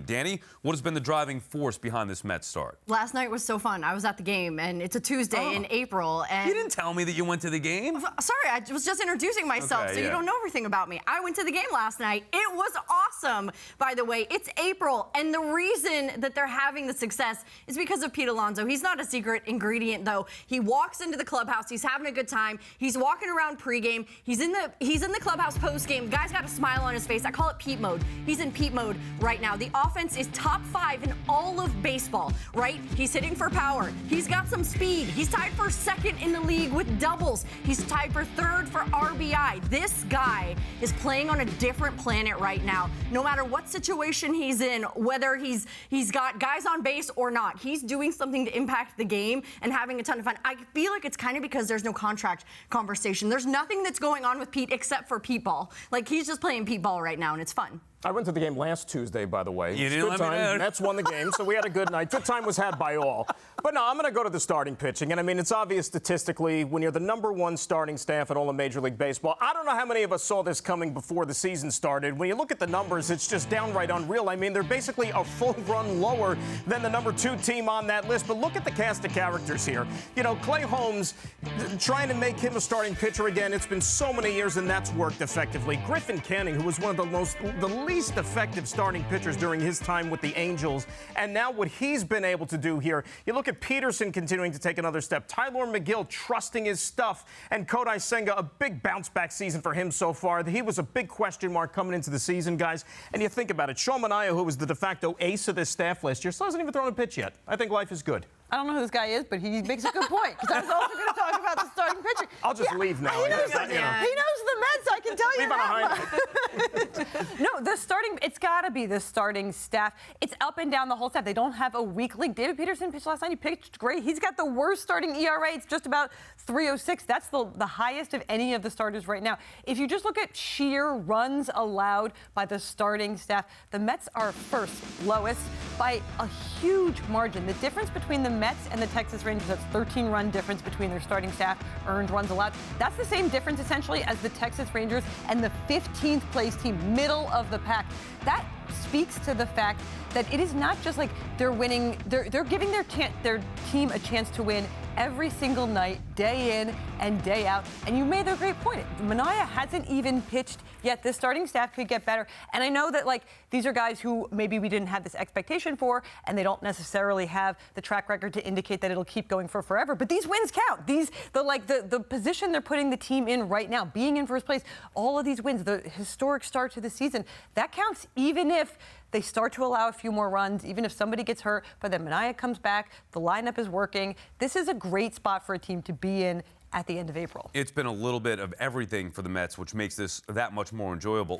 Dani, what has been the driving force behind this Mets start? Last night was so fun. I was at the game, and it's a Tuesday in April. And you didn't tell me that you went to the game. Sorry, I was just introducing myself, so you don't know everything about me. I went to the game last night. It was awesome, by the way. It's April, and the reason that they're having the success is because of Pete Alonso. He's not a secret ingredient, though. He walks into the clubhouse. He's having a good time. He's walking around pregame. He's in the clubhouse postgame. The guy's got a smile on his face. I call it Pete mode. He's in Pete mode right now. The offense is top 5 in all of baseball, right? He's hitting for power. He's got some speed. He's tied for second in the league with doubles. He's tied for third for RBI. This guy is playing on a different planet right now. No matter what situation he's in, whether he's got guys on base or not, he's doing something to impact the game and having a ton of fun. I feel like it's kind of because there's no contract conversation. There's nothing that's going on with Pete except for Pete ball. Like, he's just playing Pete ball right now, and it's fun. I went to the game last Tuesday, by the way. You didn't let me know. Mets won the game, so we had a good night. Good time was had by all. But no, I'm going to go to the starting pitching. And, I mean, it's obvious statistically when you're the #1 starting staff in all of Major League Baseball. I don't know how many of us saw this coming before the season started. When you look at the numbers, it's just downright unreal. I mean, they're basically a full run lower than the #2 team on that list. But look at the cast of characters here. You know, Clay Holmes, trying to make him a starting pitcher again. It's been so many years, and that's worked effectively. Griffin Canning, who was one of the least effective starting pitchers during his time with the Angels, and now what he's been able to do here. You look at Peterson continuing to take another step, Tyler McGill trusting his stuff, and Kodai Senga, a big bounce-back season for him so far. He was a big question mark coming into the season, guys, and you think about it. Sean Manaea, who was the de facto ace of this staff last year, still hasn't even thrown a pitch yet. I think life is good. I don't know who this guy is, but he makes a good point, because I was also going to talk about the starting pitching. I'll just leave now. He knows the Mets, I can tell you that. No, the starting, it's got to be the starting staff. It's up and down the whole staff. They don't have a weak link. David Peterson pitched last night. He pitched great. He's got the worst starting ERA. It's just about 3.06. That's the highest of any of the starters right now. If you just look at sheer runs allowed by the starting staff, the Mets are first, lowest, by a huge margin. The difference between the Mets and the Texas Rangers, that's 13-run difference between their starting staff, earned runs allowed. That's the same difference, essentially, as the Texas Rangers and the 15th place team, middle of the pack. That speaks to the fact that it is not just like they're winning, they're giving their team a chance to win every single night, day in and day out. And you made a great point. Manaea hasn't even pitched yet. This starting staff could get better. And I know that, like, these are guys who maybe we didn't have this expectation for, and they don't necessarily have the track record to indicate that it'll keep going for forever. But these wins count. The position they're putting the team in right now, being in first place, all of these wins, the historic start to the season, that counts even if they start to allow a few more runs, even if somebody gets hurt, but then Manaea comes back, the lineup is working. This is a great spot for a team to be in at the end of April. It's been a little bit of everything for the Mets, which makes this that much more enjoyable.